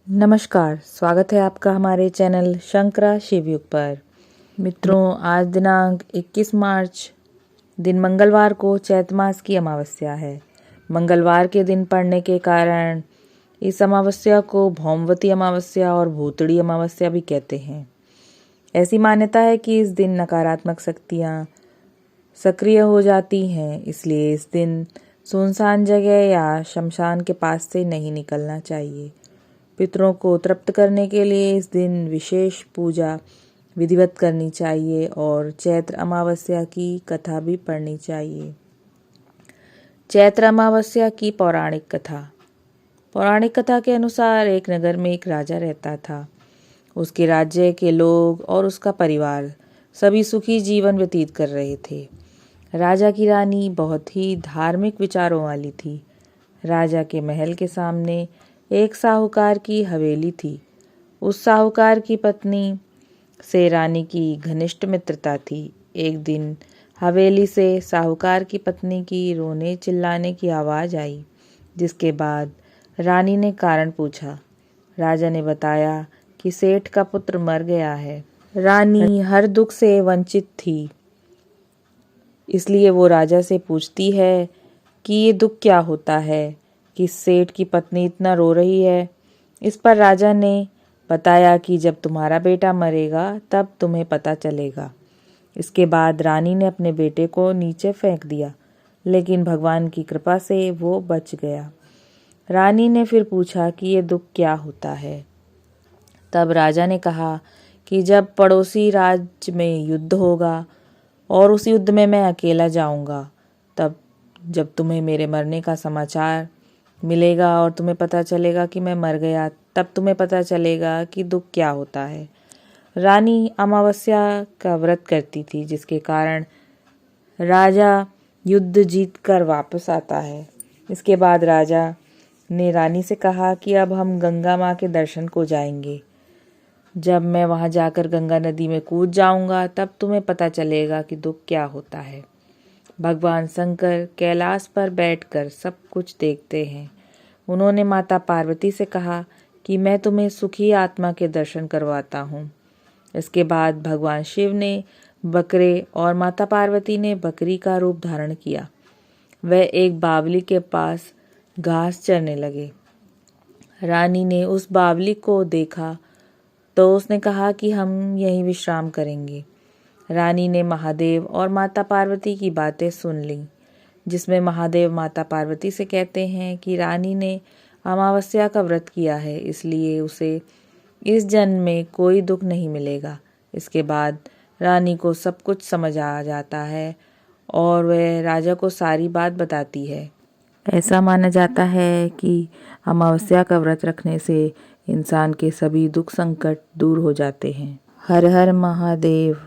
नमस्कार, स्वागत है आपका हमारे चैनल शंकरा शिवयुग पर। मित्रों, आज दिनांक 21 मार्च दिन मंगलवार को चैत्र मास की अमावस्या है। मंगलवार के दिन पड़ने के कारण इस अमावस्या को भौमवती अमावस्या और भूतड़ी अमावस्या भी कहते हैं। ऐसी मान्यता है कि इस दिन नकारात्मक शक्तियाँ सक्रिय हो जाती हैं, इसलिए इस दिन सुनसान जगह या शमशान के पास से नहीं निकलना चाहिए। पितरों को तृप्त करने के लिए इस दिन विशेष पूजा विधिवत करनी चाहिए और चैत्र अमावस्या की कथा भी पढ़नी चाहिए। चैत्र अमावस्या की पौराणिक कथा। पौराणिक कथा के अनुसार एक नगर में एक राजा रहता था। उसके राज्य के लोग और उसका परिवार सभी सुखी जीवन व्यतीत कर रहे थे। राजा की रानी बहुत ही धार्मिक विचारों वाली थी। राजा के महल के सामने एक साहूकार की हवेली थी। उस साहूकार की पत्नी से रानी की घनिष्ठ मित्रता थी। एक दिन हवेली से साहूकार की पत्नी की रोने चिल्लाने की आवाज़ आई, जिसके बाद रानी ने कारण पूछा। राजा ने बताया कि सेठ का पुत्र मर गया है। रानी हर दुख से वंचित थी, इसलिए वो राजा से पूछती है कि ये दुख क्या होता है कि सेठ की पत्नी इतना रो रही है। इस पर राजा ने बताया कि जब तुम्हारा बेटा मरेगा तब तुम्हें पता चलेगा। इसके बाद रानी ने अपने बेटे को नीचे फेंक दिया, लेकिन भगवान की कृपा से वो बच गया। रानी ने फिर पूछा कि ये दुख क्या होता है। तब राजा ने कहा कि जब पड़ोसी राज्य में युद्ध होगा और उस युद्ध में मैं अकेला जाऊंगा, तब जब तुम्हें मेरे मरने का समाचार मिलेगा और तुम्हें पता चलेगा कि मैं मर गया, तब तुम्हें पता चलेगा कि दुख क्या होता है। रानी अमावस्या का व्रत करती थी, जिसके कारण राजा युद्ध जीत कर वापस आता है। इसके बाद राजा ने रानी से कहा कि अब हम गंगा माँ के दर्शन को जाएंगे। जब मैं वहाँ जाकर गंगा नदी में कूद जाऊंगा, तब तुम्हें पता चलेगा कि दुख क्या होता है। भगवान शंकर कैलाश पर बैठकर सब कुछ देखते हैं। उन्होंने माता पार्वती से कहा कि मैं तुम्हें सुखी आत्मा के दर्शन करवाता हूँ। इसके बाद भगवान शिव ने बकरे और माता पार्वती ने बकरी का रूप धारण किया। वह एक बावली के पास घास चरने लगे। रानी ने उस बावली को देखा तो उसने कहा कि हम यहीं विश्राम करेंगे। रानी ने महादेव और माता पार्वती की बातें सुन लीं, जिसमें महादेव माता पार्वती से कहते हैं कि रानी ने अमावस्या का व्रत किया है, इसलिए उसे इस जन्म में कोई दुख नहीं मिलेगा। इसके बाद रानी को सब कुछ समझ आ जाता है और वह राजा को सारी बात बताती है। ऐसा माना जाता है कि अमावस्या का व्रत रखने से इंसान के सभी दुख संकट दूर हो जाते हैं। हर हर महादेव।